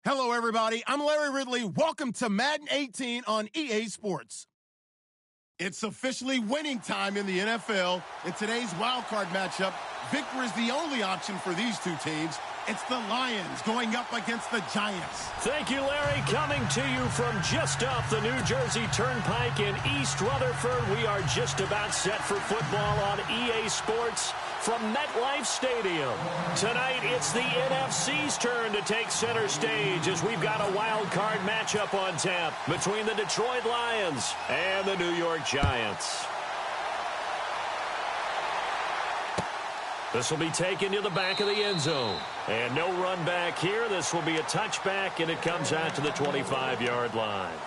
Hello, everybody. I'm Larry Ridley. Welcome to Madden 18 on EA Sports. It's officially winning time in the NFL. In today's wild card matchup, victory is the only option for these two teams. It's the Lions going up against the Giants. Thank you, Larry. Coming to you from just off the New Jersey Turnpike in East Rutherford. We are just about set for football on EA Sports from MetLife Stadium. Tonight, it's the NFC's turn to take center stage as we've got a wild card matchup on tap between the Detroit Lions and the New York Giants. This will be taken to the back of the end zone. And no run back here. This will be a touchback, and it comes out to the 25-yard line.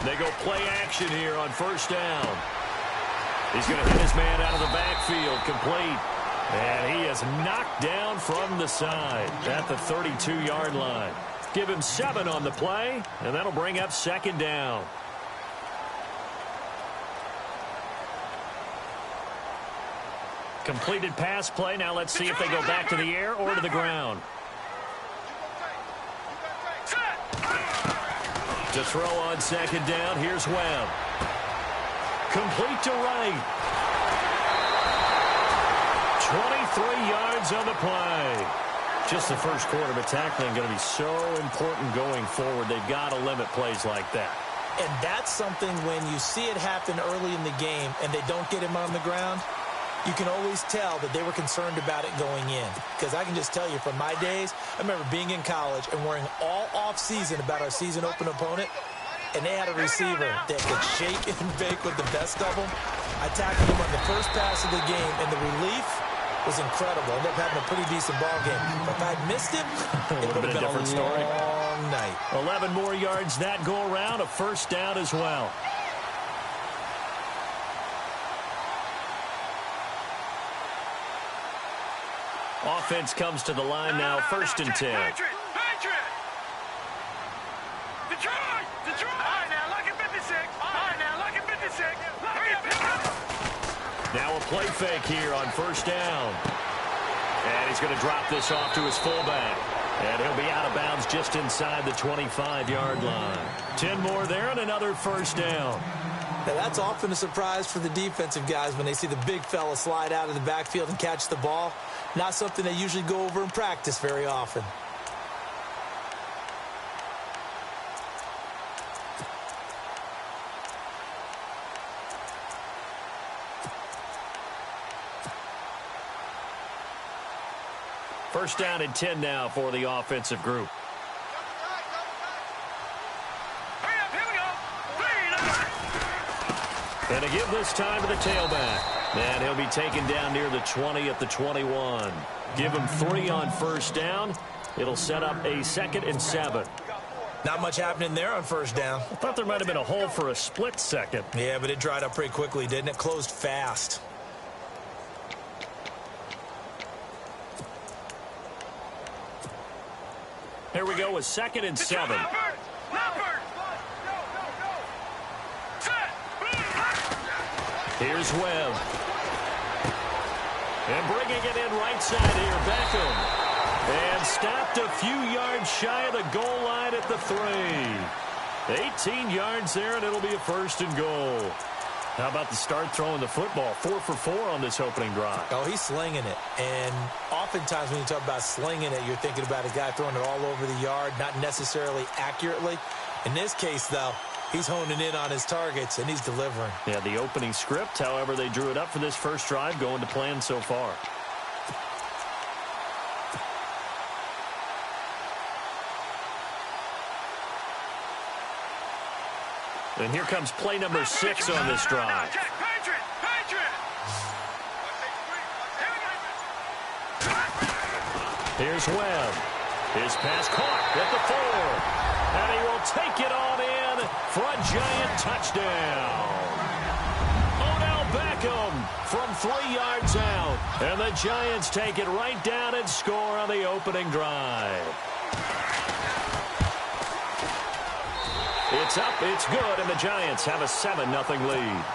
They go play action here on first down. He's going to hit his man out of the backfield, complete. And he is knocked down from the side at the 32-yard line. Give him 7 on the play, and that'll bring up second down. Completed pass play. Now let's see if they go back to the air or to the ground. To throw on second down, here's Webb. Complete to right. 23 yards on the play. Just the first quarter, but tackling going to be so important going forward. They've got to limit plays like that. And that's something when you see it happen early in the game and they don't get him on the ground, you can always tell that they were concerned about it going in. Because I can just tell you from my days, I remember being in college and worrying all off-season about our season open opponent, and they had a receiver that could shake and bake with the best of them. I tackled him on the first pass of the game, and the relief was incredible. I ended up having a pretty decent ball game. But if I'd missed him, it would have been a different story. Long night. 11 more yards that go around, a first down as well. Offense comes to the line now, first and 10. Now a play fake here on first down. And he's going to drop this off to his fullback. And he'll be out of bounds just inside the 25-yard line. 10 more there and another first down. Now that's often a surprise for the defensive guys when they see the big fella slide out of the backfield and catch the ball. Not something they usually go over in practice very often. First down and 10 now for the offensive group. And a give this time to the tailback. And he'll be taken down near the 20 at the 21. Give him 3 on first down. It'll set up a 2nd and 7. Not much happening there on first down. I thought there might have been a hole for a split second. Yeah, but it dried up pretty quickly, didn't it? Closed fast. Here we go with 2nd and 7. Here's Webb. And bringing it in right side here, Beckham. And stopped a few yards shy of the goal line at the 3. 18 yards there, and it'll be a first and goal. How about the start throwing the football? 4 for 4 on this opening drive. Oh, he's slinging it. And oftentimes when you talk about slinging it, you're thinking about a guy throwing it all over the yard, not necessarily accurately. In this case, though, he's honing in on his targets, and he's delivering. Yeah, the opening script, however, they drew it up for this first drive, going to plan so far. And here comes play number 6 on this drive. Here's Webb. His pass caught at the 4. And he will take it on in for a Giant touchdown. Odell Beckham from 3 yards out. And the Giants take it right down and score on the opening drive. It's up, it's good, and the Giants have a 7-0 lead.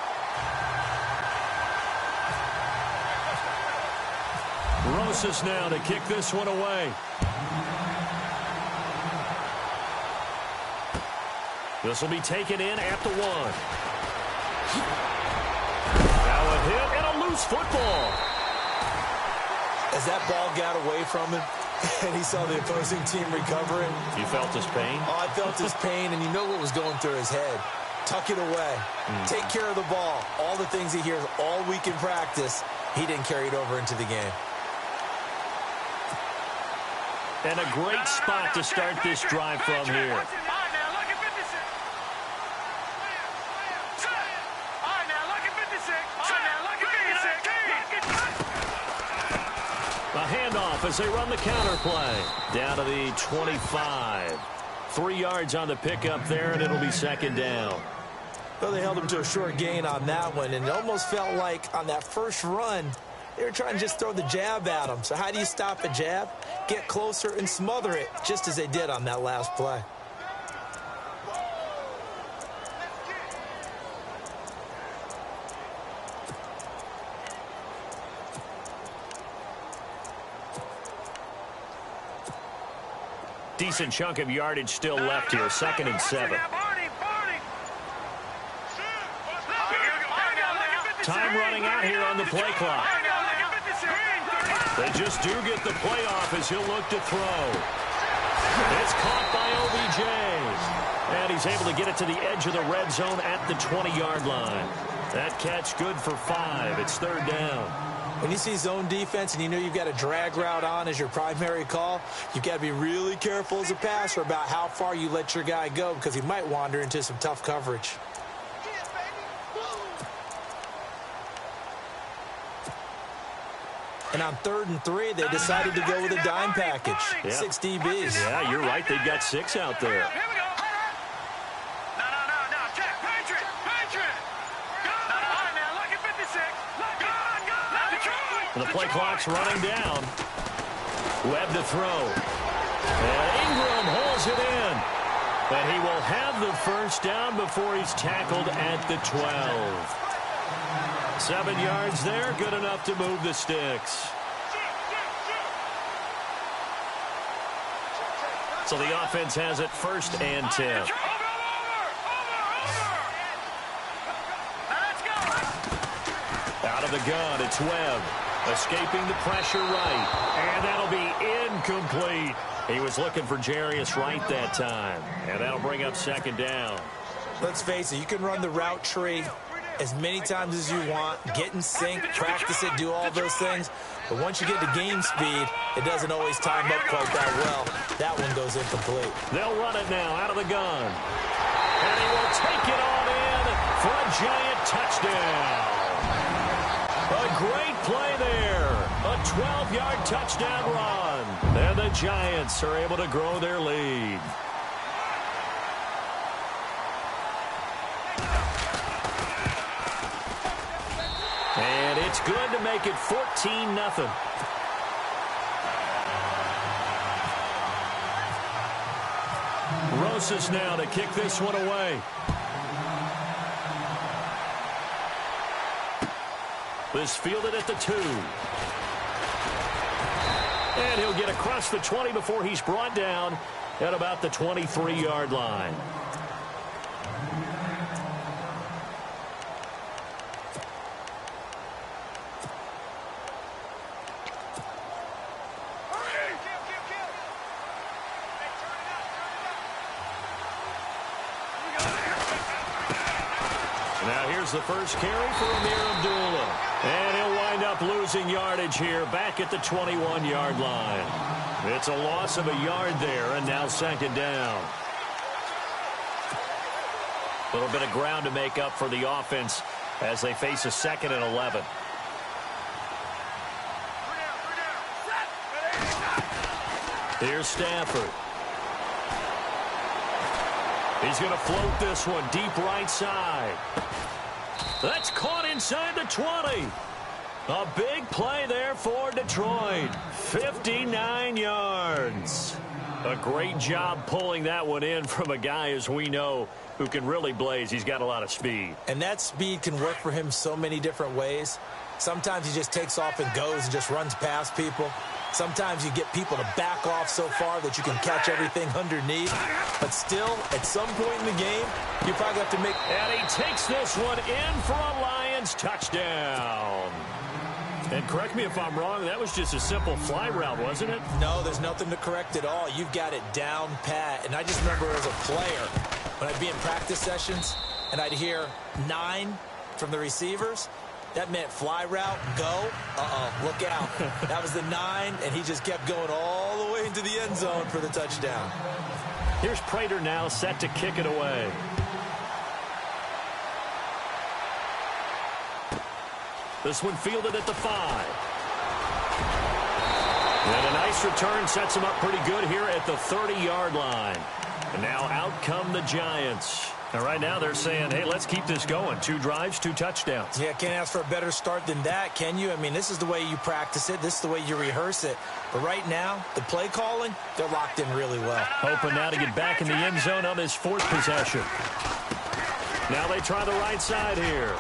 Rosas now to kick this one away. This will be taken in at the 1. Now a hit and a loose football. As that ball got away from him and he saw the opposing team recovering. You felt his pain? Oh, I felt his pain, and you know what was going through his head. Tuck it away. Take care of the ball. All the things he hears all week in practice, he didn't carry it over into the game. And a great spot to start this drive from here. A handoff as they run the counter play. Down to the 25. 3 yards on the pickup there, and it'll be second down. Well, they held him to a short gain on that one, and it almost felt like on that first run, they were trying to just throw the jab at him. So how do you stop a jab? Get closer and smother it, just as they did on that last play. Decent chunk of yardage still left here. 2nd and 7. Time running out here on the play clock. They just do get the play off as he'll look to throw. It's caught by OBJ. And he's able to get it to the edge of the red zone at the 20-yard line. That catch good for 5. It's 3rd down. When you see zone defense and you know you've got a drag route on as your primary call, you've got to be really careful as a passer about how far you let your guy go, because he might wander into some tough coverage. And on 3rd and 3, they decided to go with a dime package. Yeah. 6 DBs. Yeah, you're right. They've got 6 out there. The play clock's running down. Webb to throw. And Ingram holds it in. And he will have the first down before he's tackled at the 12. 7 yards there, good enough to move the sticks. So the offense has it 1st and 10. Out of the gun, it's Webb. Escaping the pressure right. And that'll be incomplete. He was looking for Jarius Wright that time. And that'll bring up 2nd down. Let's face it, you can run the route tree as many times as you want, get in sync, practice it, do all those things. But once you get to game speed, it doesn't always time up quite that well. That one goes incomplete. They'll run it now out of the gun. And he will take it on in for a Giant touchdown. A great play there. A 12-yard touchdown run. And the Giants are able to grow their lead. And it's good to make it 14-0. Rosas now to kick this one away. This fielded at the 2. And he'll get across the 20 before he's brought down at about the 23-yard line. Now here's the first carry for Amir Abdullah. And he'll wind up losing yardage here back at the 21-yard line. It's a loss of a yard there, and now 2nd down. A little bit of ground to make up for the offense as they face a 2nd and 11. Here's Stafford. He's going to float this one deep right side. That's caught inside the 20. A big play there for Detroit. 59 yards. A great job pulling that one in from a guy, as we know, who can really blaze. He's got a lot of speed. And that speed can work for him so many different ways. Sometimes he just takes off and goes and just runs past people. Sometimes you get people to back off so far that you can catch everything underneath. But still, at some point in the game, you probably have to make... And he takes this one in for a Lions touchdown. And correct me if I'm wrong, that was just a simple fly route, wasn't it? No, there's nothing to correct at all. You've got it down pat. And I just remember as a player, when I'd be in practice sessions, and I'd hear 9 from the receivers, that meant fly route, go, look out. That was the 9, and he just kept going all the way into the end zone for the touchdown. Here's Prater now set to kick it away. This one fielded at the 5. And a nice return sets him up pretty good here at the 30-yard line. And now out come the Giants. And right now they're saying, hey, let's keep this going. 2 drives, 2 touchdowns. Yeah, can't ask for a better start than that, can you? I mean, this is the way you practice it. This is the way you rehearse it. But right now, the play calling, they're locked in really well. Hoping now to get back in the end zone on this 4th possession. Now they try the right side here.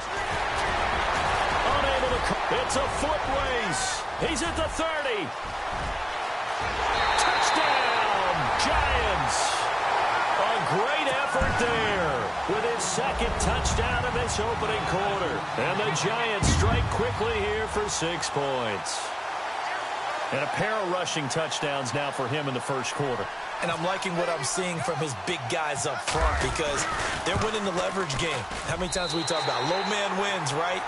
Unable to... It's a foot race. He's at the 30. Touchdown, Giants. A great effort there with his 2nd touchdown of this opening quarter. And the Giants strike quickly here for 6 points. And a pair of rushing touchdowns now for him in the first quarter. And I'm liking what I'm seeing from his big guys up front because they're winning the leverage game. How many times we talk about low man wins, right?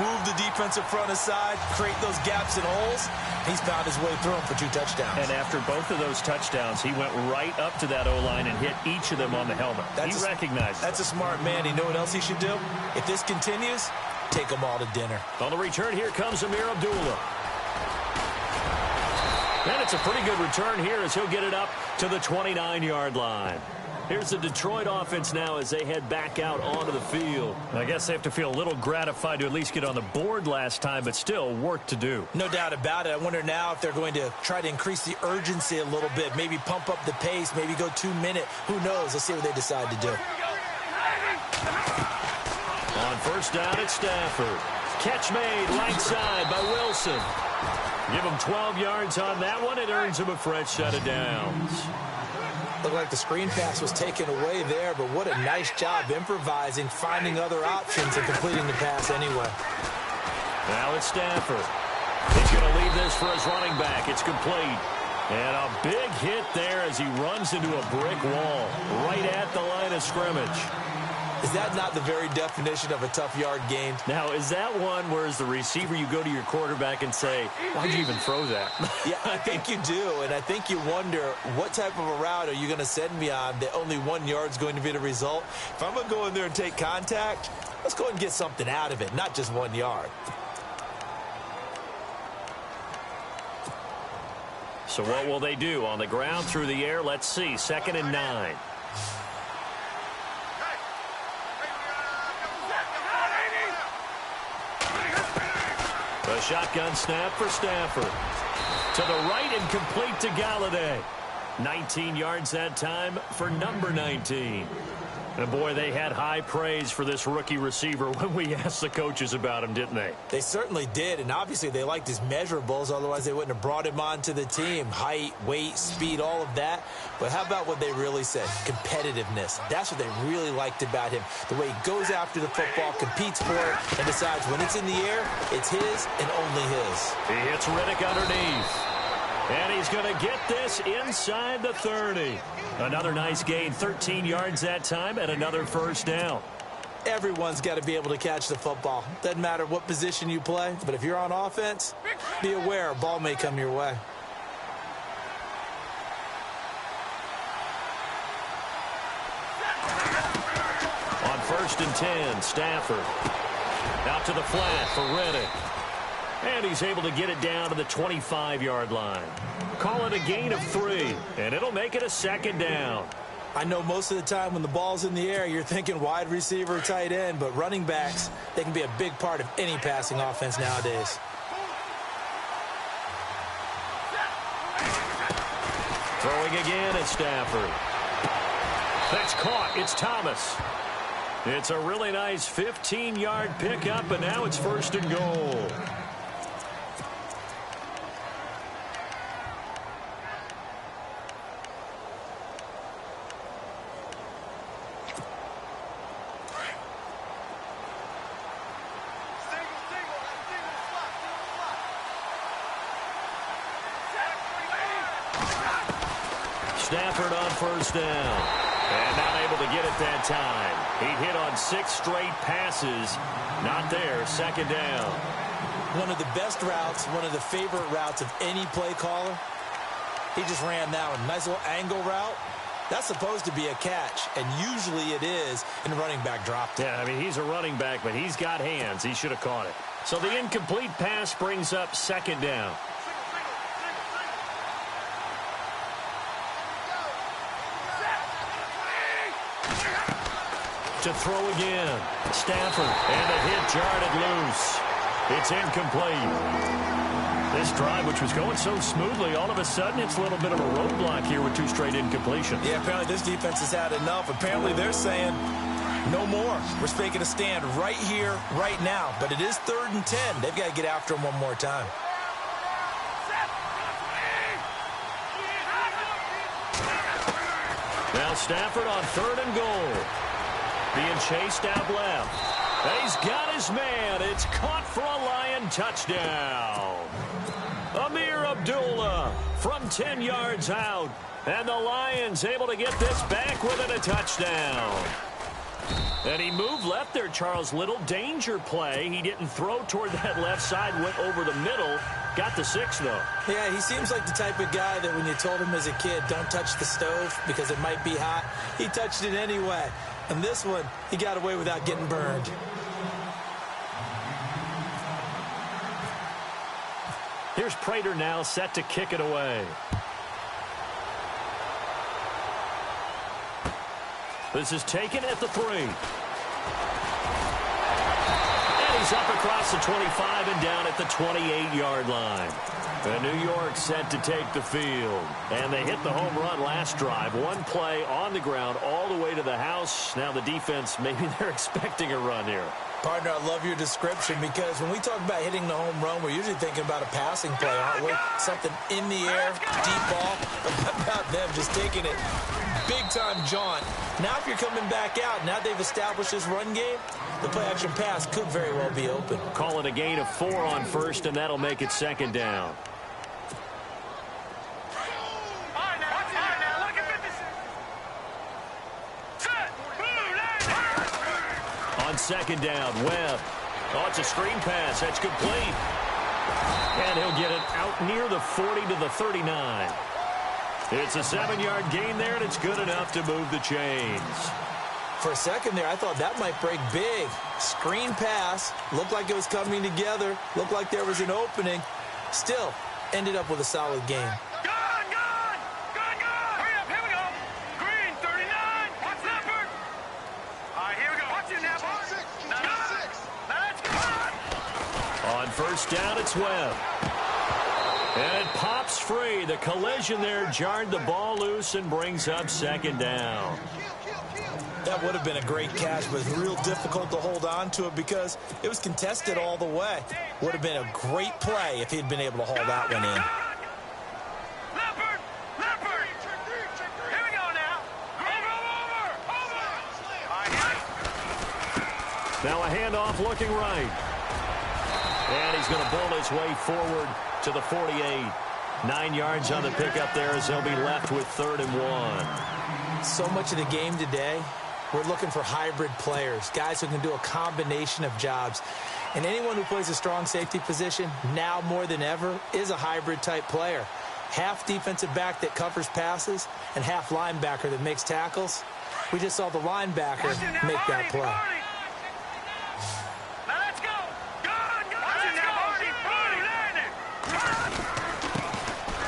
Move the defensive front aside, create those gaps and holes. He's found his way through them for 2 touchdowns. And after both of those touchdowns, he went right up to that O-line and hit each of them on the helmet. He recognized it. That's a smart man. You know what else he should do? If this continues, take them all to dinner. On the return, here comes Amir Abdullah. And it's a pretty good return here as he'll get it up to the 29-yard line. Here's the Detroit offense now as they head back out onto the field. I guess they have to feel a little gratified to at least get on the board last time, but still work to do. No doubt about it. I wonder now if they're going to try to increase the urgency a little bit, maybe pump up the pace, maybe go 2-minute. Who knows? Let's see what they decide to do. On first down, it's Stafford. Catch made right side by Wilson. Give him 12 yards on that one. It earns him a fresh set of downs. Looked like the screen pass was taken away there, but what a nice job improvising, finding other options, and completing the pass anyway. Now it's Stafford. He's going to leave this for his running back. It's complete. And a big hit there as he runs into a brick wall right at the line of scrimmage. Is that not the very definition of a tough yard gained? Now, is that one where as the receiver you go to your quarterback and say, why'd you even throw that? Yeah, I think you do, and I think you wonder what type of a route are you going to send me on that only 1 yard's going to be the result? If I'm going to go in there and take contact, let's go and get something out of it, not just 1 yard. So what will they do? On the ground, through the air, let's see. 2nd and 9. A shotgun snap for Stafford. To the right and complete to Galladay. 19 yards that time for number 19. And boy, they had high praise for this rookie receiver when we asked the coaches about him, didn't they? They certainly did, and obviously they liked his measurables, otherwise they wouldn't have brought him onto the team. Height, weight, speed, all of that. But how about what they really said? Competitiveness. That's what they really liked about him. The way he goes after the football, competes for it, and decides when it's in the air, it's his and only his. He hits Riddick underneath. And he's going to get this inside the 30. Another nice gain, 13 yards that time, and another first down. Everyone's got to be able to catch the football. Doesn't matter what position you play, but if you're on offense, be aware a ball may come your way. On 1st and 10, Stafford. Out to the flat for Riddick. And he's able to get it down to the 25-yard line. Call it a gain of 3, and it'll make it a second down. I know most of the time when the ball's in the air, you're thinking wide receiver, tight end, but running backs, they can be a big part of any passing offense nowadays. Throwing again at Stafford. That's caught. It's Thomas. It's a really nice 15-yard pickup, and now it's 1st and goal. Stafford on 1st down. And not able to get it that time. He hit on 6 straight passes. Not there. 2nd down. One of the best routes, one of the favorite routes of any play caller. He just ran that one. Nice little angle route. That's supposed to be a catch, and usually it is, and the running back dropped it. Yeah, I mean, he's a running back, but he's got hands. He should have caught it. So the incomplete pass brings up 2nd down. To throw again. Stafford, and the hit jarred it loose. It's incomplete. This drive, which was going so smoothly, all of a sudden it's a little bit of a roadblock here with 2 straight incompletions. Yeah, apparently this defense has had enough. Apparently they're saying no more. We're making a stand right here, right now. But it is 3rd and 10. They've got to get after him one more time. Now Stafford on 3rd and goal. Being chased out left. And he's got his man. It's caught for a Lion touchdown. Amir Abdullah from 10 yards out. And the Lions able to get this back within a touchdown. And he moved left there, Charles. Little danger play. He didn't throw toward that left side, went over the middle. Got the 6, though. Yeah, he seems like the type of guy that when you told him as a kid, don't touch the stove because it might be hot, he touched it anyway. And this one, he got away without getting burned. Here's Prater now set to kick it away. This is taken at the 3. And he's up across the 25 and down at the 28-yard line. And New York set to take the field. And they hit the home run last drive. 1 play on the ground all the way to the house. Now the defense, maybe they're expecting a run here. Partner, I love your description because when we talk about hitting the home run, we're usually thinking about a passing play, aren't we? Something in the air, deep ball. About them just taking it big-time jaunt. Now if you're coming back out, now they've established this run game, the play-action pass could very well be open. Call it a gain of 4 on 1st, and that'll make it 2nd down. On 2nd down, Webb. Oh, it's a screen pass. That's complete. And he'll get it out near the 40 to the 39. It's a 7-yard gain there, and it's good enough to move the chains. For a second there, I thought that might break big. Screen pass. Looked like it was coming together. Looked like there was an opening. Still, ended up with a solid game. On 1st down, it's Webb. And it pops free. The collision there jarred the ball loose and brings up 2nd down. That would have been a great catch, but it's real difficult to hold on to it because it was contested all the way. Would have been a great play if he'd been able to haul that one in. Now a handoff looking right. And he's going to bowl his way forward to the 48. 9 yards on the pickup there as he'll be left with 3rd and 1. So much of the game today, we're looking for hybrid players, guys who can do a combination of jobs. And anyone who plays a strong safety position, now more than ever, is a hybrid type player. Half defensive back that covers passes and half linebacker that makes tackles. We just saw the linebacker make that play.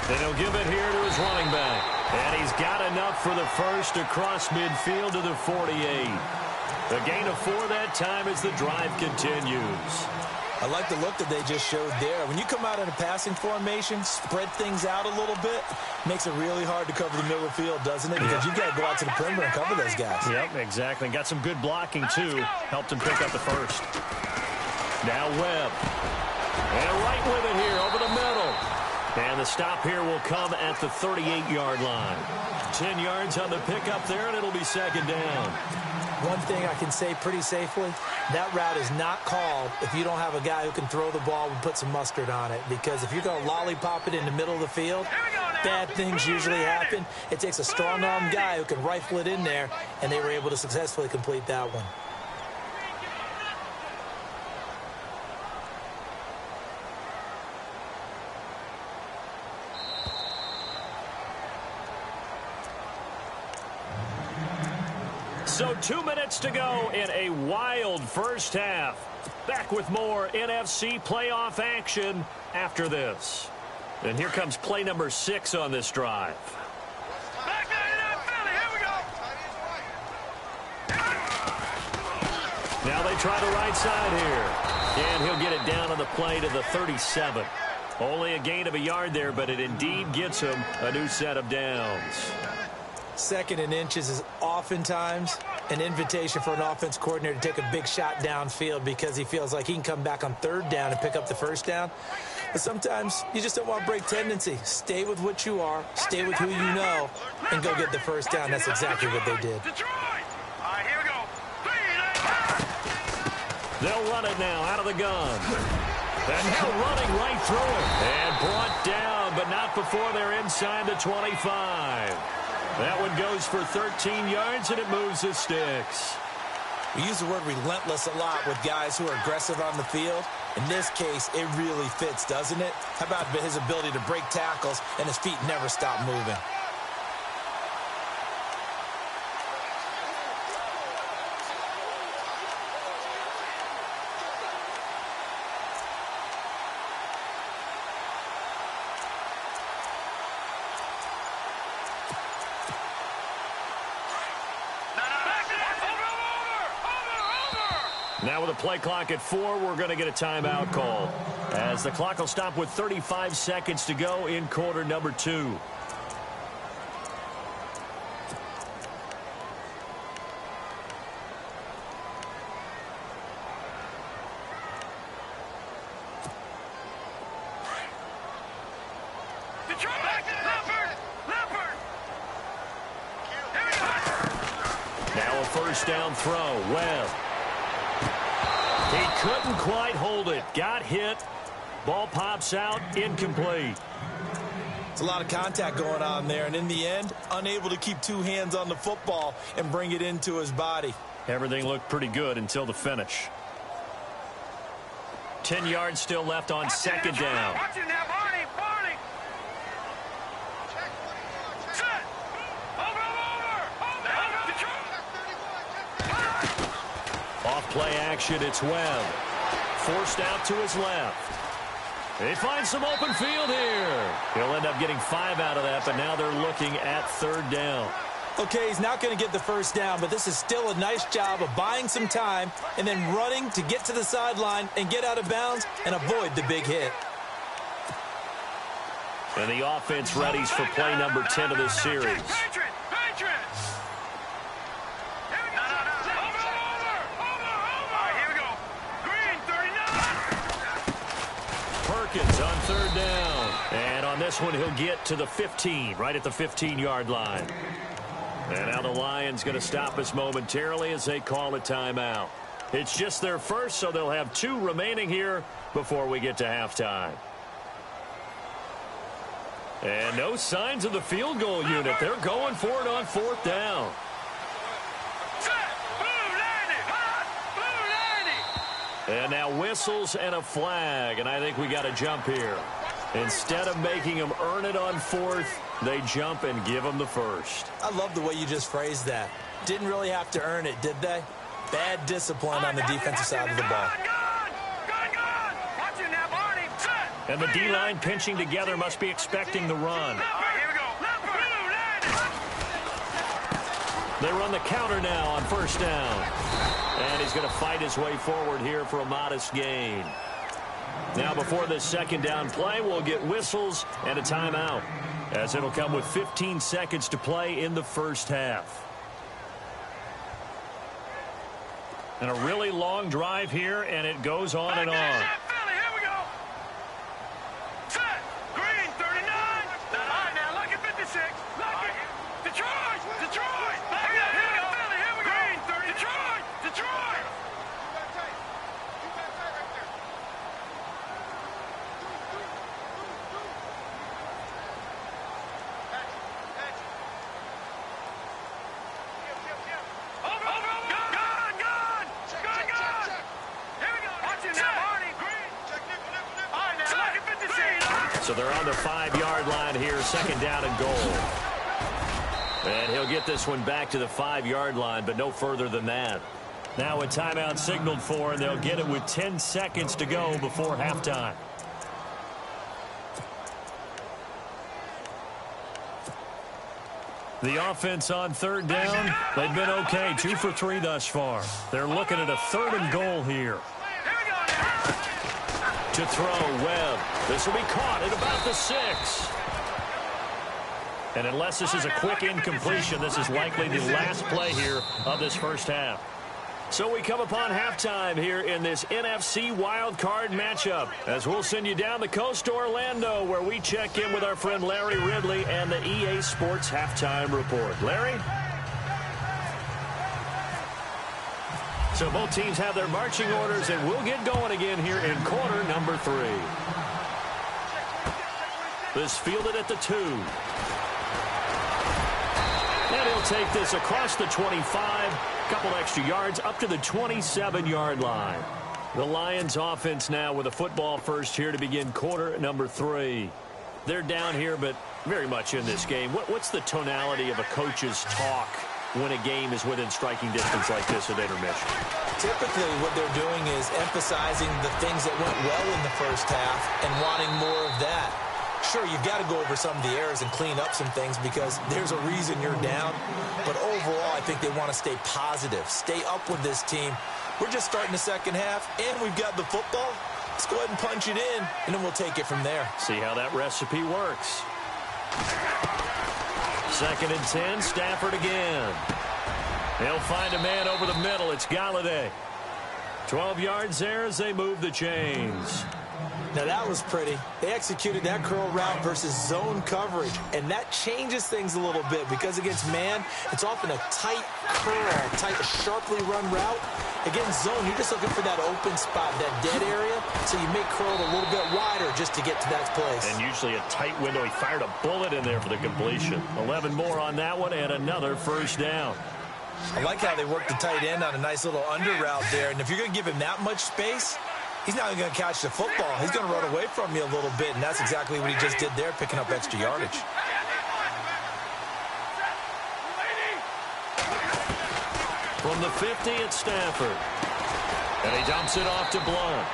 And he'll give it here to his running back. And he's got enough for the first across midfield to the 48. A gain of 4 that time as the drive continues. I like the look that they just showed there. When you come out in a passing formation, spread things out a little bit, makes it really hard to cover the middle of the field, doesn't it? Because you've got to go out to the perimeter and cover those guys. Yep, exactly. Got some good blocking, too. Helped him pick up the first. Now Webb. And right with it here over the middle. And the stop here will come at the 38-yard line. 10 yards on the pickup there, and it'll be second down. One thing I can say pretty safely, that route is not called if you don't have a guy who can throw the ball and put some mustard on it. Because if you're going to lollipop it in the middle of the field, bad things usually happen. It takes a strong-armed guy who can rifle it in there, and they were able to successfully complete that one. So 2 minutes to go in a wild first half. Back with more NFC playoff action after this. And here comes play number 6 on this drive. Now they try the right side here. And he'll get it down on the play to the 37. Only a gain of a yard there, but it indeed gets him a new set of downs. Second and inches is oftentimes an invitation for an offense coordinator to take a big shot downfield because he feels like he can come back on third down and pick up the first down. But sometimes you just don't want to break tendency. Stay with what you are, stay with who you know, and go get the first down. That's exactly what they did. They'll run it now out of the gun. And now running right through it. And brought down, but not before they're inside the 25. That one goes for 13 yards, and it moves the sticks. We use the word relentless a lot with guys who are aggressive on the field. In this case, it really fits, doesn't it? How about his ability to break tackles and his feet never stop moving? Now with a play clock at 4, we're going to get a timeout call, as the clock will stop with 35 seconds to go in quarter number 2. Now a first down throw. Webb. He couldn't quite hold it. Got hit. Ball pops out. Incomplete. It's a lot of contact going on there, and in the end, unable to keep two hands on the football and bring it into his body. Everything looked pretty good until the finish. 10 yards still left on second down. Off play action, it's Webb. Forced out to his left. They find some open field here. He'll end up getting 5 out of that, but now they're looking at third down. Okay, he's not going to get the first down, but this is still a nice job of buying some time and then running to get to the sideline and get out of bounds and avoid the big hit. And the offense readies for play number 10 of this series. Perkins on third down. And on this one, he'll get to the 15, right at the 15-yard line. And now the Lions going to stop us momentarily as they call a timeout. It's just their first, so they'll have 2 remaining here before we get to halftime. And no signs of the field goal unit. They're going for it on fourth down. And now whistles and a flag, and I think we got to jump here. Instead of making them earn it on fourth, they jump and give them the first. I love the way you just phrased that. Didn't really have to earn it, did they? Bad discipline on the defensive side of the ball. And the D-line pinching together must be expecting the run. They run the counter now on first down. And he's going to fight his way forward here for a modest gain. Now before this second down play, we'll get whistles and a timeout, as it'll come with 15 seconds to play in the first half. And a really long drive here, and it goes on and on. So they're on the 5-yard line here, second down and goal. And he'll get this one back to the 5-yard line, but no further than that. Now a timeout signaled for, and they'll get it with 10 seconds to go before halftime. The offense on third down, they've been okay, 2 for 3 thus far. They're looking at a 3rd and goal here. To throw, Webb. This will be caught at about the 6. And unless this is a quick incompletion, this is likely the last play here of this first half. So we come upon halftime here in this NFC wildcard matchup, as we'll send you down the coast to Orlando, where we check in with our friend Larry Ridley and the EA Sports Halftime Report. Larry? So both teams have their marching orders, and we'll get going again here in quarter number 3. This fielded at the 2. And he'll take this across the 25. Couple extra yards up to the 27-yard line. The Lions offense now with a football first here to begin quarter number 3. They're down here, but very much in this game. What's the tonality of a coach's talk when a game is within striking distance like this at intermission? Typically what they're doing is emphasizing the things that went well in the first half and wanting more of that. Sure, you've got to go over some of the errors and clean up some things because there's a reason you're down. But overall, I think they want to stay positive, stay up with this team. We're just starting the second half, and we've got the football. Let's go ahead and punch it in, and then we'll take it from there. See how that recipe works. 2nd and 10, Stafford again. They'll find a man over the middle. It's Galladay. 12 yards there as they move the chains. Now that was pretty. They executed that curl route versus zone coverage, and that changes things a little bit because against man, it's often a tight curl, tight, sharply run route. Against zone, you're just looking for that open spot, that dead area, so you make curl a little bit wider just to get to that place. And usually a tight window. He fired a bullet in there for the completion. 11 more on that one, and another first down. I like how they worked the tight end on a nice little under route there, and if you're going to give him that much space, he's not even going to catch the football. He's going to run away from you a little bit, and that's exactly what he just did there, picking up extra yardage. From the 50, it's Stafford. And he dumps it off to Blunt.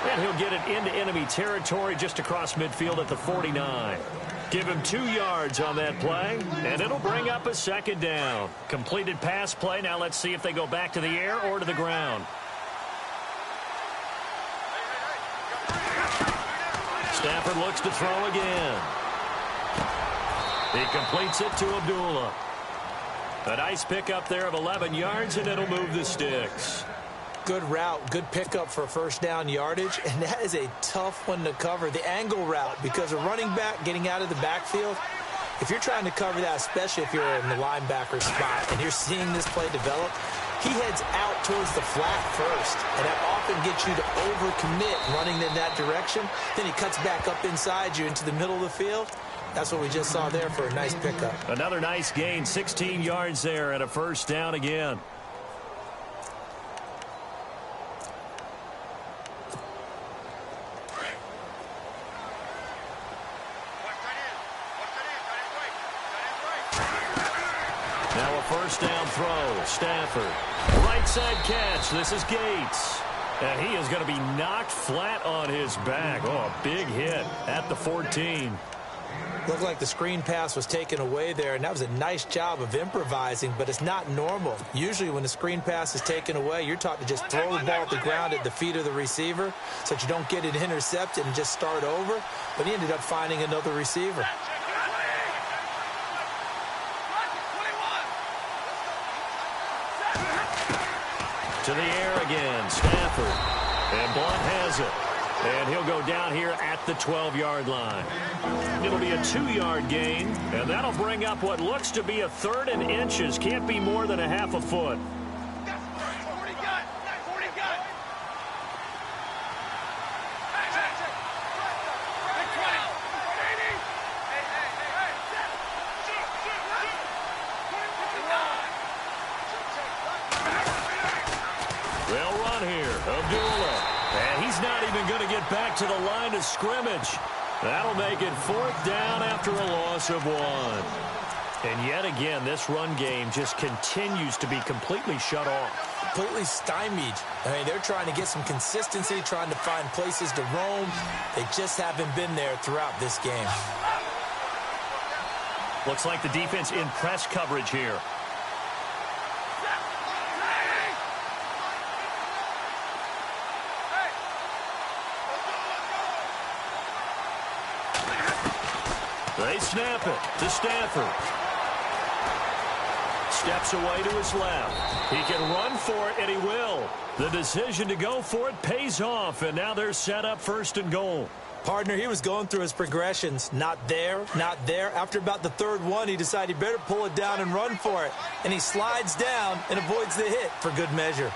And he'll get it into enemy territory just across midfield at the 49. Give him 2 yards on that play, and it'll bring up a second down. Completed pass play. Now let's see if they go back to the air or to the ground. Stafford looks to throw again. He completes it to Abdullah. A nice pickup there of 11 yards, and it'll move the sticks. Good route, good pickup for first down yardage, and that is a tough one to cover, the angle route, because a running back getting out of the backfield, if you're trying to cover that, especially if you're in the linebacker spot and you're seeing this play develop, he heads out towards the flat first, and that often gets you to overcommit running in that direction. Then he cuts back up inside you into the middle of the field. That's what we just saw there for a nice pickup. Another nice gain, 16 yards there, and a first down again. Now a first down throw. Stafford. Right side catch. This is Gates. And he is going to be knocked flat on his back. Oh, a big hit at the 14. Looked like the screen pass was taken away there, and that was a nice job of improvising, but it's not normal. Usually when the screen pass is taken away, you're taught to just throw the ball at the ground at the feet of the receiver so that you don't get it intercepted and just start over, but he ended up finding another receiver. To the air again, Stafford. And Blunt has it. And he'll go down here at the 12-yard line. It'll be a 2-yard gain, and that'll bring up what looks to be a 3rd and inches. Can't be more than a half a foot. They'll run here. Abdullah. And he's not even going to get back to the line of scrimmage. That'll make it 4th down after a loss of 1. And yet again, this run game just continues to be completely shut off. Completely stymied. I mean, they're trying to get some consistency, trying to find places to roam. They just haven't been there throughout this game. Looks like the defense in press coverage here. They snap it to Stafford. Steps away to his left. He can run for it, and he will. The decision to go for it pays off, and now they're set up 1st and goal. Partner, he was going through his progressions. Not there, not there. After about the 3rd one, he decided he better pull it down and run for it. And he slides down and avoids the hit for good measure.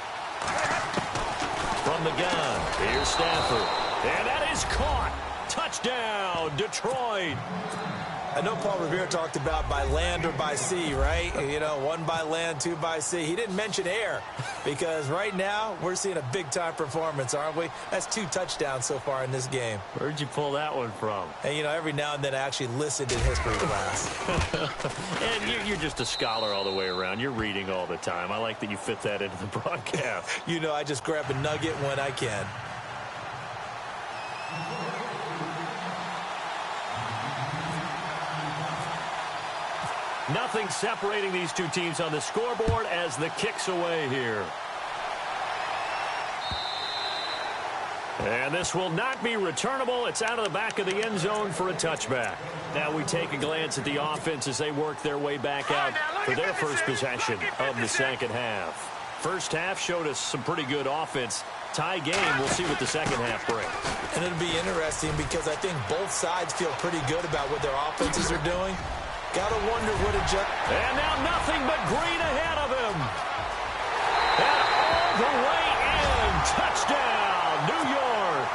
From the gun, here's Stafford. And that is caught. Touchdown, Detroit. I know Paul Revere talked about by land or by sea, right? You know, 1 by land, 2 by sea. He didn't mention air because right now we're seeing a big-time performance, aren't we? That's 2 touchdowns so far in this game. Where'd you pull that one from? And, you know, every now and then I actually listened in history class. And you're just a scholar all the way around. You're reading all the time. I like that you fit that into the broadcast. You know, I just grab a nugget when I can. Nothing separating these two teams on the scoreboard as the kick's away here. And this will not be returnable. It's out of the back of the end zone for a touchback. Now we take a glance at the offense as they work their way back out for their first possession of the 2nd half. First half showed us some pretty good offense. Tie game, we'll see what the 2nd half brings. And it'll be interesting because I think both sides feel pretty good about what their offenses are doing. Gotta wonder what And now nothing but green ahead of him. And all the way in. Touchdown, New York.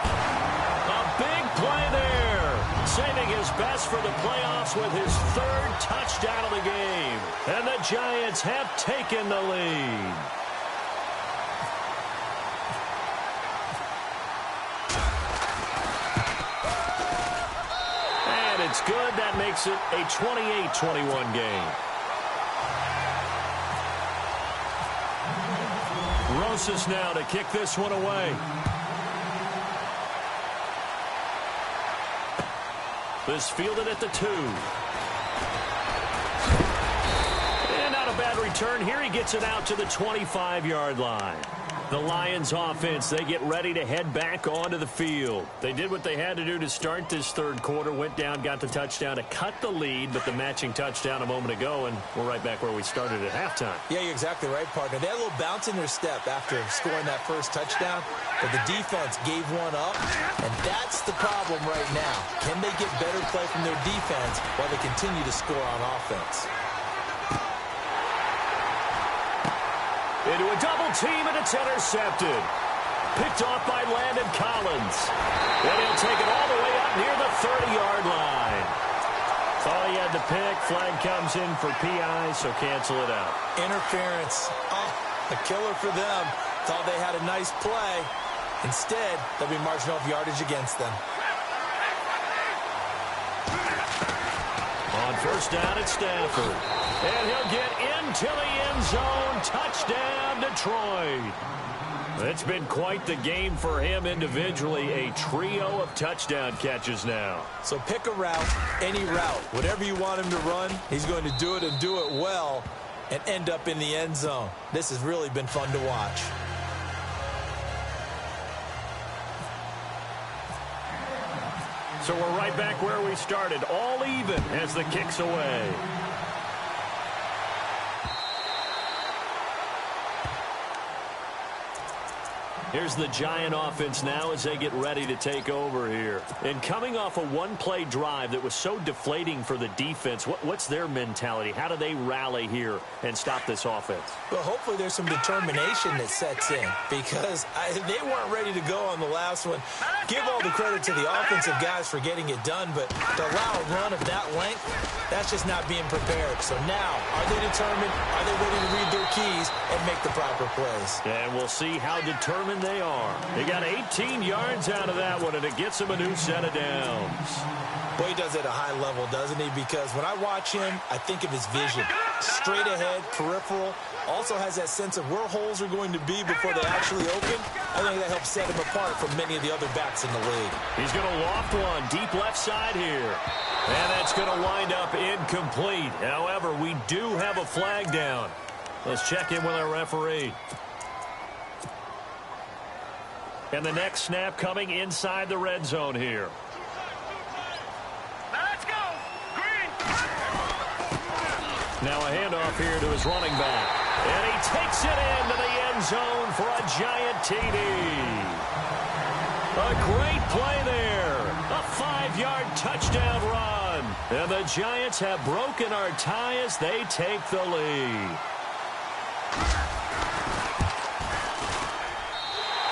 A big play there. Saving his best for the playoffs with his 3rd touchdown of the game. And the Giants have taken the lead. It's good. That makes it a 28-21 game. Rosas now to kick this one away. This fielded at the 2. And not a bad return here. He gets it out to the 25-yard line. The Lions offense, they get ready to head back onto the field. They did what they had to do to start this 3rd quarter, went down, got the touchdown to cut the lead, but the matching touchdown a moment ago, and we're right back where we started at halftime. Yeah, you're exactly right, partner. They had a little bounce in their step after scoring that first touchdown, but the defense gave one up, and that's the problem right now. Can they get better play from their defense while they continue to score on offense? Into a double team, and it's intercepted. Picked off by Landon Collins. And he'll take it all the way up near the 30-yard line. Thought he had the pick. Flag comes in for PI, so cancel it out. Interference. Oh, a killer for them. Thought they had a nice play. Instead, they'll be marching off yardage against them. On 1st down, it's Stafford. And he'll get into the end zone. Touchdown, Detroit. It's been quite the game for him individually. A trio of touchdown catches now. So pick a route, any route. Whatever you want him to run, he's going to do it and do it well and end up in the end zone. This has really been fun to watch. So we're right back where we started, all even as the kick's away. Here's the Giant offense now as they get ready to take over here. And coming off a one-play drive that was so deflating for the defense, what's their mentality? How do they rally here and stop this offense? Well, hopefully there's some determination that sets in because they weren't ready to go on the last one. Give all the credit to the offensive guys for getting it done, but to allow a run of that length, that's just not being prepared. So now, are they determined? Are they ready to read their keys and make the proper plays? And we'll see how determined they are. They got 18 yards out of that one, and it gets them a new set of downs. Boy, he does it at a high level, doesn't he? Because when I watch him, I think of his vision. Straight ahead, peripheral. Also has that sense of where holes are going to be before they actually open. I think that helps set him apart from many of the other backs in the league. He's going to loft one deep left side here. And that's going to wind up incomplete. However, we do have a flag down. Let's check in with our referee. And the next snap coming inside the red zone here. Let's go! Green! Now a handoff here to his running back. And he takes it into the end zone for a Giant TD. A great play there. A 5-yard touchdown run. And the Giants have broken our tie as they take the lead.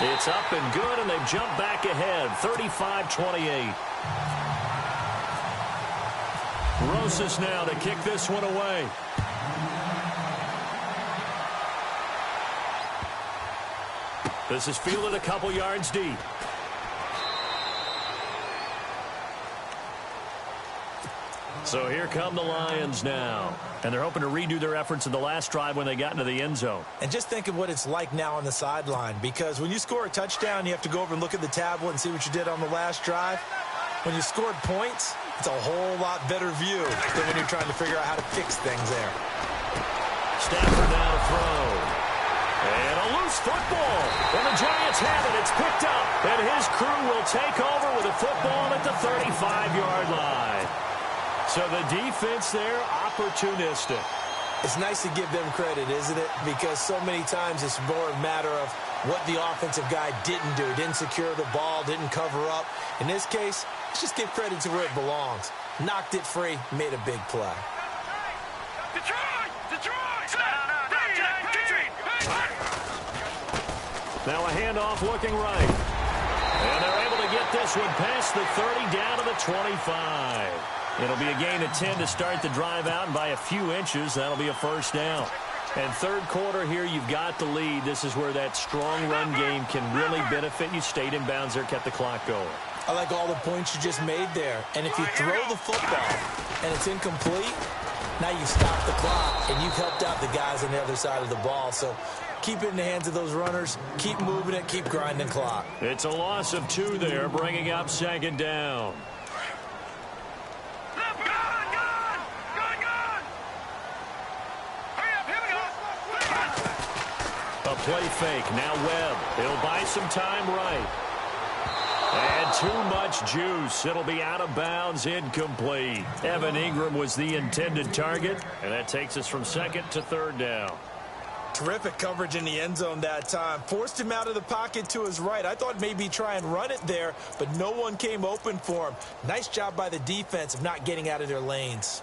It's up and good, and they've jumped back ahead, 35-28. Rosas now to kick this one away. This is fielded a couple yards deep. So here come the Lions now. And they're hoping to redo their efforts in the last drive when they got into the end zone. And just think of what it's like now on the sideline, because when you score a touchdown, you have to go over and look at the tablet and see what you did on the last drive. When you scored points, it's a whole lot better view than when you're trying to figure out how to fix things there. Stafford now to throw. And a loose football. And the Giants have it. It's picked up. And his crew will take over with a football at the 35-yard line. So the defense there, opportunistic. It's nice to give them credit, isn't it? Because so many times it's more a matter of what the offensive guy didn't do. Didn't secure the ball, didn't cover up. In this case, let's just give credit to where it belongs. Knocked it free, made a big play. Detroit! Detroit! Now a handoff looking right. And they're able to get this one past the 30 down to the 25. It'll be a gain of 10 to start the drive out, and by a few inches, that'll be a first down. And third quarter here, you've got the lead. This is where that strong run game can really benefit you. Stayed in bounds there, kept the clock going. I like all the points you just made there. And if you throw the football and it's incomplete, now you stop the clock, and you've helped out the guys on the other side of the ball. So keep it in the hands of those runners. Keep moving it. Keep grinding clock. It's a loss of 2 there, bringing up second down. A play fake. Now Webb. He'll buy some time right. And too much juice. It'll be out of bounds, incomplete. Evan Ingram was the intended target, and that takes us from second to third down. Terrific coverage in the end zone that time. Forced him out of the pocket to his right. I thought maybe try and run it there, but no one came open for him. Nice job by the defense of not getting out of their lanes.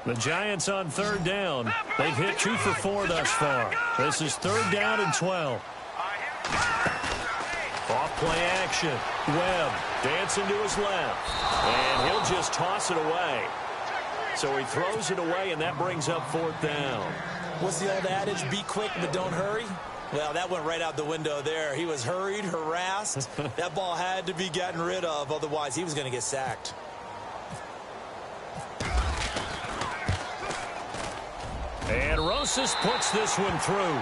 The Giants on third down. They've hit 2 for 4 thus far. This is third down and 12. Off play action. Webb dancing to his left. And he'll just toss it away. So he throws it away, and that brings up fourth down. What's the old adage? Be quick, but don't hurry. Well, that went right out the window there. He was hurried, harassed. That ball had to be gotten rid of. Otherwise, he was going to get sacked. And Rosas puts this one through.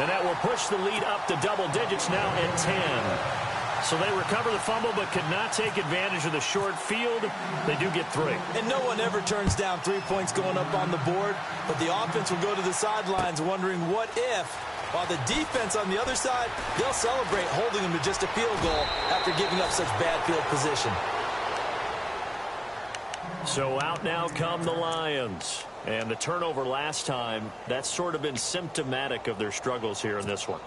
And that will push the lead up to double digits now at 10. So they recover the fumble but could not take advantage of the short field. They do get 3. And no one ever turns down 3 points going up on the board, but the offense will go to the sidelines wondering what if, while the defense on the other side, they'll celebrate holding them to just a field goal after giving up such bad field position. So out now come the Lions. And the turnover last time, that's sort of been symptomatic of their struggles here in this one.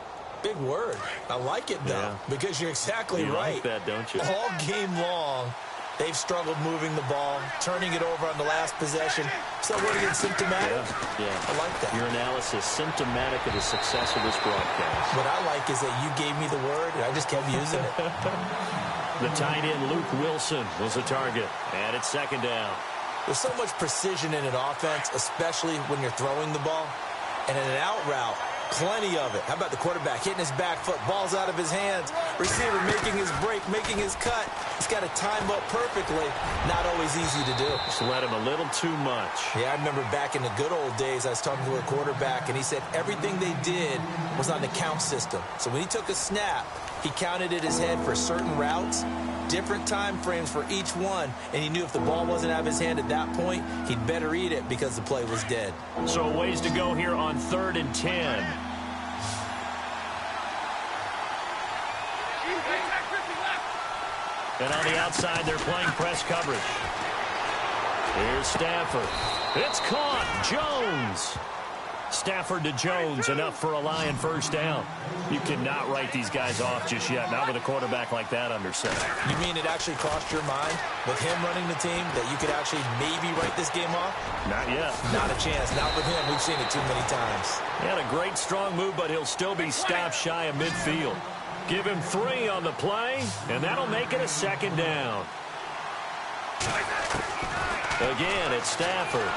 Big word. I like it, though, because you're exactly right. You like that, don't you? All game long, they've struggled moving the ball, turning it over on the last possession. So what again, symptomatic? Yeah. I like that. Your analysis, symptomatic of the success of this broadcast. What I like is that you gave me the word, and I just kept using it. The tight end, Luke Wilson, was the target. And it's second down. There's so much precision in an offense, especially when you're throwing the ball. And in an out route, plenty of it. How about the quarterback hitting his back foot, ball's out of his hands, receiver making his break, making his cut. He's got to time up perfectly. Not always easy to do. Just let him a little too much. Yeah, I remember back in the good old days, I was talking to a quarterback, and he said everything they did was on the count system. So when he took a snap, he counted in his head for certain routes, different time frames for each one, and he knew if the ball wasn't out of his hand at that point, he'd better eat it because the play was dead. So a ways to go here on 3rd and 10. And on the outside, they're playing press coverage. Here's Stafford. It's caught. Jones. Stafford to Jones, enough for a Lion first down. You cannot write these guys off just yet, not with a quarterback like that under center. You mean it actually crossed your mind with him running the team that you could actually maybe write this game off? Not yet. Not a chance. Not with him. We've seen it too many times. He had a great strong move, but he'll still be stopped shy of midfield. Give him 3 on the play, and that'll make it a second down. Again, it's Stafford.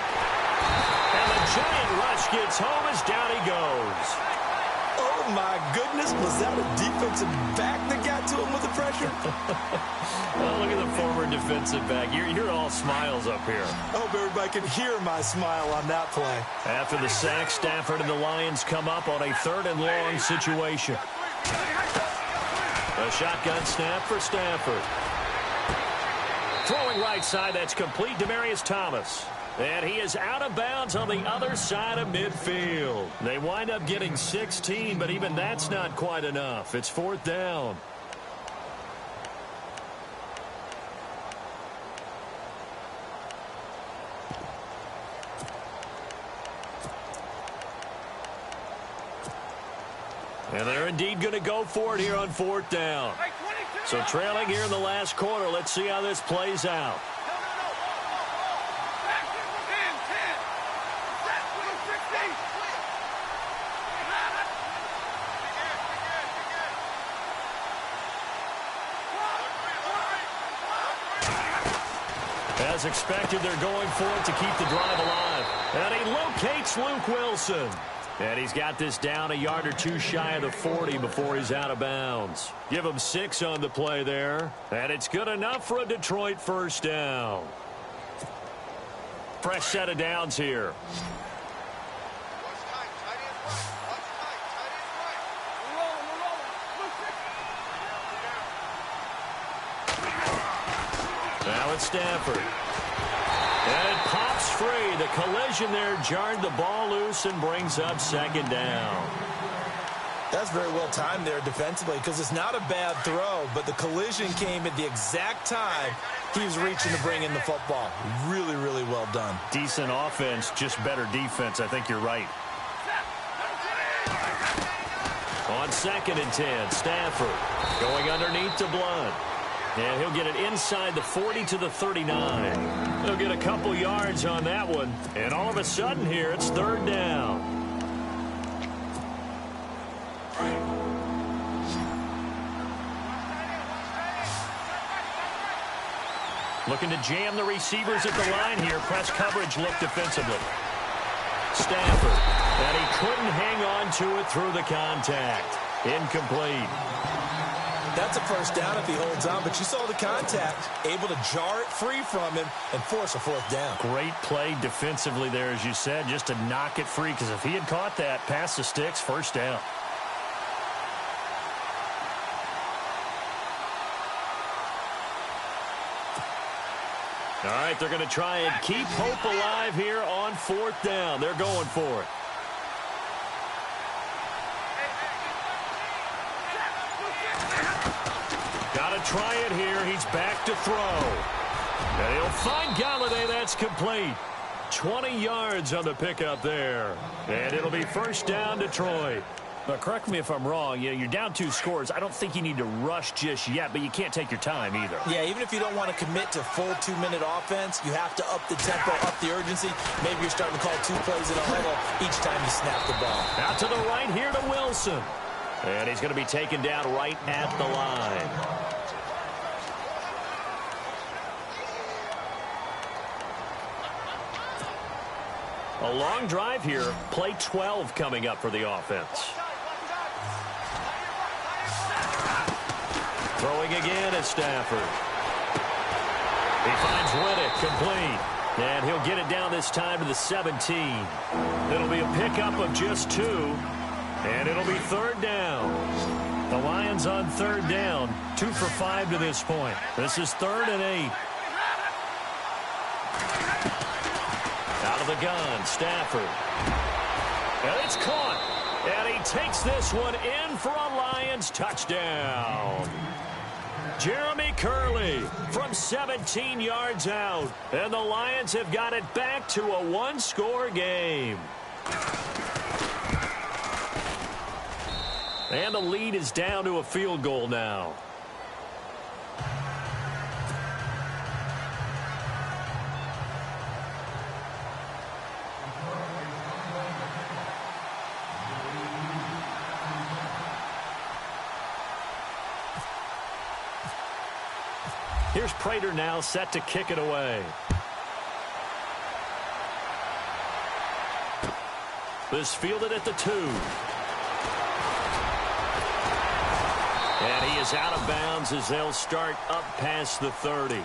And the giant rush gets home as down he goes. Oh, my goodness. Was that a defensive back that got to him with the pressure? Oh, look at the former defensive back. You're all smiles up here. I hope everybody can hear my smile on that play. After the sack, Stafford and the Lions come up on a 3rd and long situation. A shotgun snap for Stafford. Throwing right side, that's complete. Demaryius Thomas. And he is out of bounds on the other side of midfield. They wind up getting 16, but even that's not quite enough. It's 4th down. And they're indeed going to go for it here on 4th down. So trailing here in the last quarter. Let's see how this plays out. As expected, they're going for it to keep the drive alive. And he locates Luke Wilson. And he's got this down a yard or two shy of the 40 before he's out of bounds. Give him 6 on the play there. And it's good enough for a Detroit first down. Fresh set of downs here. Now it's Stafford. And it pops free. The collision there jarred the ball loose and brings up second down. That's very well timed there defensively because it's not a bad throw, but the collision came at the exact time he was reaching to bring in the football. Really, really well done. Decent offense, just better defense. I think you're right. On 2nd and 10, Stafford going underneath to Blunt. And he'll get it inside the 40 to the 39. He'll get a couple yards on that one. And all of a sudden here, it's 3rd down. Looking to jam the receivers at the line here. Press coverage look defensively. Stafford. And he couldn't hang on to it through the contact. Incomplete. That's a first down if he holds on, but you saw the contact, able to jar it free from him and force a fourth down. Great play defensively there, as you said, just to knock it free, because if he had caught that, pass the sticks, first down. All right, they're going to try and keep hope alive here on fourth down. They're going for it. Got to try it here. He's back to throw. And he'll find Galladay. That's complete. 20 yards on the pickup there. And it'll be first down, Detroit. Now, correct me if I'm wrong. You're down 2 scores. I don't think you need to rush just yet, but you can't take your time either. Yeah, even if you don't want to commit to full 2-minute offense, you have to up the tempo, up the urgency. Maybe you're starting to call 2 plays in a huddle each time you snap the ball. Out to the right here to Wilson. And he's going to be taken down right at the line. A long drive here. Play 12 coming up for the offense. Throwing again is Stafford. He finds Riddick complete. And he'll get it down this time to the 17. It'll be a pickup of just 2. And it'll be third down. The Lions on third down. 2 for 5 to this point. This is 3rd and 8. Out of the gun, Stafford. And it's caught. And he takes this one in for a Lions touchdown. Jeremy Curley from 17 yards out. And the Lions have got it back to a 1-score game. And the lead is down to a field goal now. Here's Prater now set to kick it away. This fielded at the 2. And he is out of bounds as they'll start up past the 30.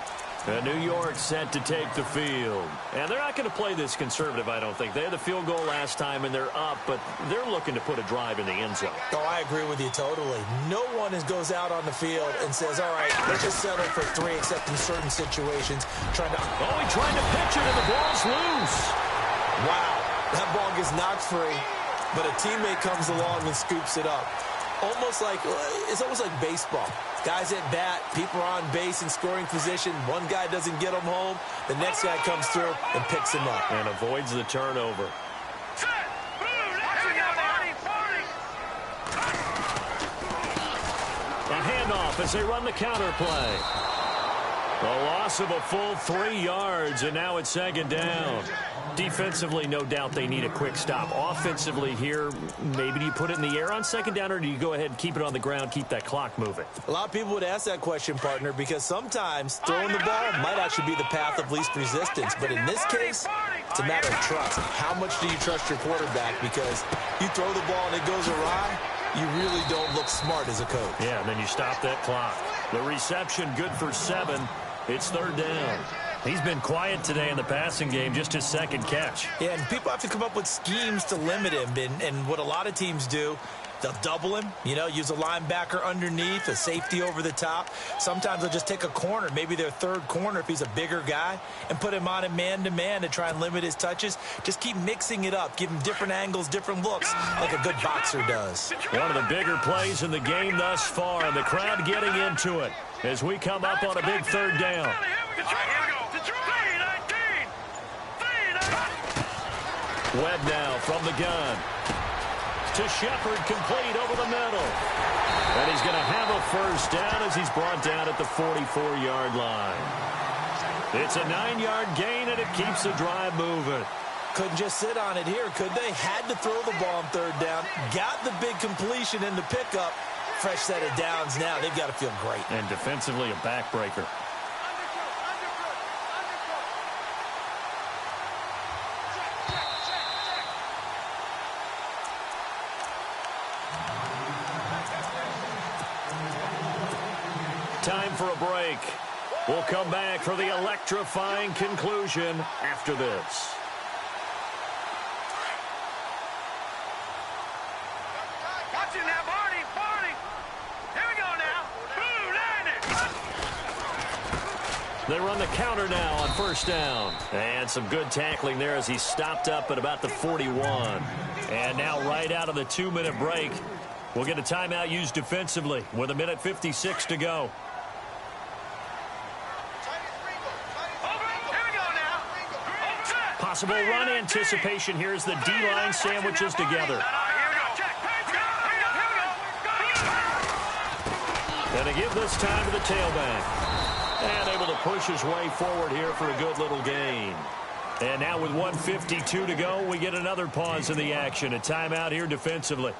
And New York set to take the field. And they're not going to play this conservative, I don't think. They had the field goal last time, and they're up, but they're looking to put a drive in the end zone. Oh, I agree with you totally. No one goes out on the field and says, all right, let's just settle for 3, except in certain situations. He tried to pitch it, and the ball's loose. Wow, that ball gets knocked free, but a teammate comes along and scoops it up. It's almost like baseball. Guys at bat, people are on base in scoring position. One guy doesn't get him home. The next guy comes through and picks him up. And avoids the turnover. A handoff as they run the counter play. A loss of a full 3 yards, and now it's 2nd down. Defensively, no doubt they need a quick stop. Offensively here, maybe do you put it in the air on 2nd down, or do you go ahead and keep it on the ground, keep that clock moving? A lot of people would ask that question, partner, because sometimes throwing the ball might actually be the path of least resistance. But in this case, it's a matter of trust. How much do you trust your quarterback? Because you throw the ball and it goes awry, you really don't look smart as a coach. Yeah, and then you stop that clock. The reception good for 7. It's 3rd down. He's been quiet today in the passing game, just his 2nd catch. Yeah, and people have to come up with schemes to limit him. And what a lot of teams do, they'll double him, use a linebacker underneath, a safety over the top. Sometimes they'll just take a corner, maybe their 3rd corner if he's a bigger guy, and put him on a man-to-man to try and limit his touches. Just keep mixing it up, give him different angles, different looks, like a good boxer does. One of the bigger plays in the game thus far, and the crowd getting into it as we come up on a big 3rd down. Webb now from the gun. To Shepard, complete over the middle. And he's going to have a first down as he's brought down at the 44-yard line. It's a 9-yard gain, and it keeps the drive moving. Couldn't just sit on it here, could they? Had to throw the ball on 3rd down. Got the big completion in the pickup. Fresh set of downs now. They've got to feel great. And defensively, a backbreaker. Time for a break. We'll come back for the electrifying conclusion after this. Watch it now, Barney. Barney. Here we go now. Blue line it. They run the counter now on first down. And some good tackling there as he stopped up at about the 41. And now right out of the 2-minute break, we'll get a timeout used defensively with 1:56 to go. Possible run anticipation here as the D-line sandwiches together. And they give this time to the tailback. And able to push his way forward here for a good little gain. And now with 1:52 to go, we get another pause in the action. A timeout here defensively.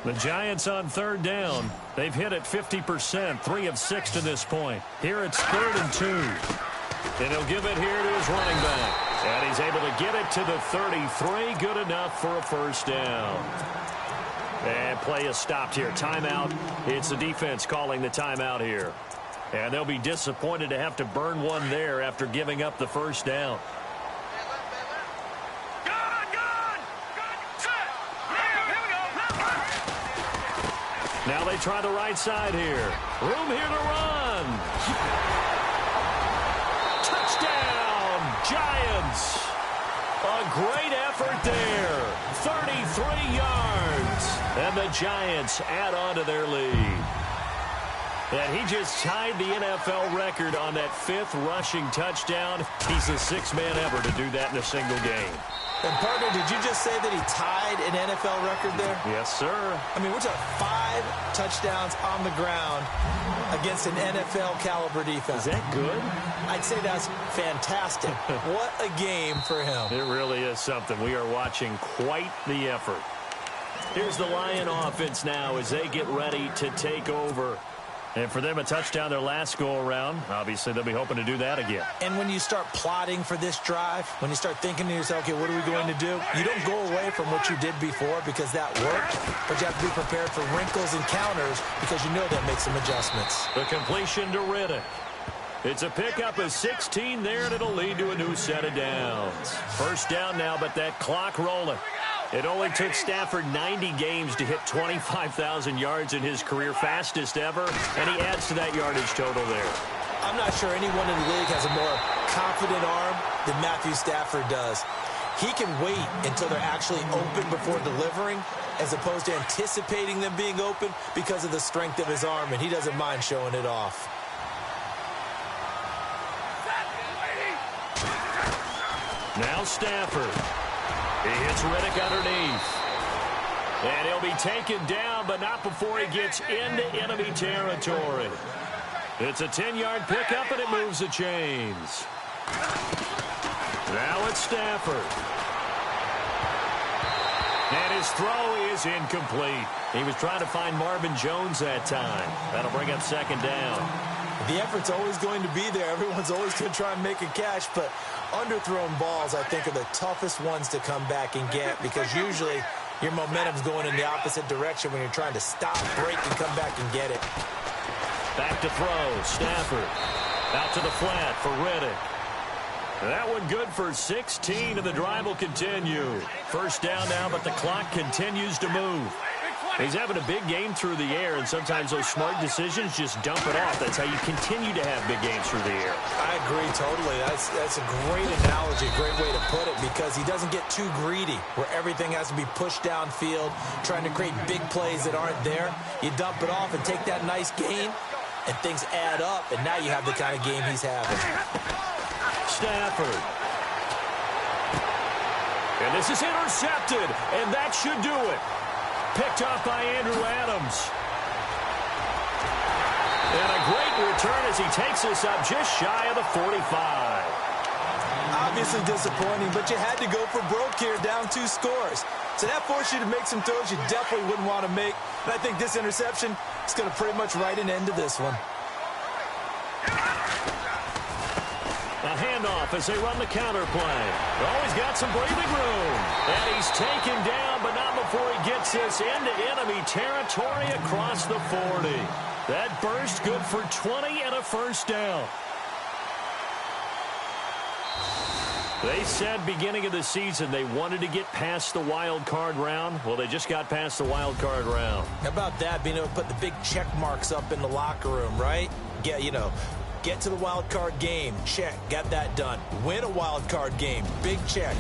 The Giants on third down. They've hit it 50%, 3 of 6 to this point. Here it's 3rd and 2. And he'll give it here to his running back. And he's able to get it to the 33. Good enough for a first down. And play is stopped here. Timeout. It's the defense calling the timeout here. And they'll be disappointed to have to burn one there after giving up the first down. Now they try the right side here. Room here to run. Touchdown, Giants. A great effort there. 33 yards. And the Giants add on to their lead. And he just tied the NFL record on that 5th rushing touchdown. He's the 6th man ever to do that in a single game. And, partner, did you just say that he tied an NFL record there? Yes, sir. I mean, we're talking 5 touchdowns on the ground against an NFL-caliber defense. Is that good? I'd say that's fantastic. What a game for him. It really is something. We are watching quite the effort. Here's the Lion offense now as they get ready to take over. And for them, a touchdown their last go-around. Obviously, they'll be hoping to do that again. And when you start plotting for this drive, when you start thinking to yourself, okay, what are we going to do? You don't go away from what you did before because that worked, but you have to be prepared for wrinkles and counters because you know that makes some adjustments. The completion to Riddick. It's a pickup of 16 there, and it'll lead to a new set of downs. First down now, but that clock rolling. It only took Stafford 90 games to hit 25,000 yards in his career, fastest ever, and he adds to that yardage total there. I'm not sure anyone in the league has a more confident arm than Matthew Stafford does. He can wait until they're actually open before delivering as opposed to anticipating them being open because of the strength of his arm, and he doesn't mind showing it off. Now Stafford. He hits Riddick underneath. And he'll be taken down, but not before he gets into enemy territory. It's a 10-yard pickup, and it moves the chains. Now it's Stafford. And his throw is incomplete. He was trying to find Marvin Jones that time. That'll bring up second down. The effort's always going to be there. Everyone's always going to try and make a catch, but underthrown balls, I think, are the toughest ones to come back and get because usually your momentum's going in the opposite direction when you're trying to stop, break, and come back and get it. Back to throw. Stafford out to the flat for Riddick. That one good for 16, and the drive will continue. First down now, but the clock continues to move. He's having a big game through the air, and sometimes those smart decisions just dump it off. That's how you continue to have big games through the air. I agree totally. That's a great analogy, great way to put it, because he doesn't get too greedy where everything has to be pushed downfield, trying to create big plays that aren't there. You dump it off and take that nice gain, and things add up, and now you have the kind of game he's having. Stafford. And this is intercepted, and that should do it. Picked off by Andrew Adams. And a great return as he takes us up just shy of the 45. Obviously disappointing, but you had to go for broke here, down 2 scores. So that forced you to make some throws you definitely wouldn't want to make. And I think this interception is going to pretty much write an end to this one. A handoff as they run the counter play. Oh, he's got some breathing room. And he's taken down, but not before he gets this into enemy territory across the 40. That burst good for 20 and a first down. They said beginning of the season they wanted to get past the wild card round. Well, they just got past the wild card round. How about that, being able to put the big check marks up in the locker room, right? Get to the wild card game, check, got that done. Win a wild card game, big check.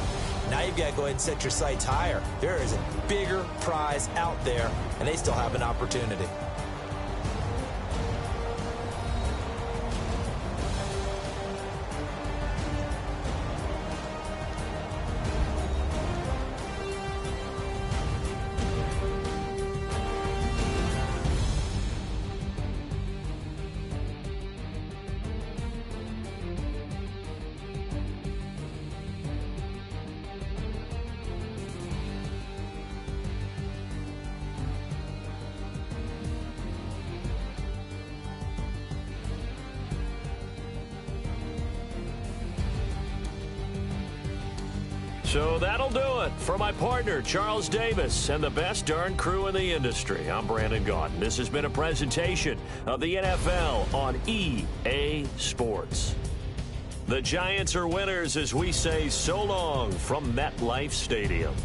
Now you've got to go ahead and set your sights higher. There is a bigger prize out there, and they still have an opportunity. So that'll do it for my partner, Charles Davis, and the best darn crew in the industry. I'm Brandon Gaudin. This has been a presentation of the NFL on EA Sports. The Giants are winners as we say so long from MetLife Stadium.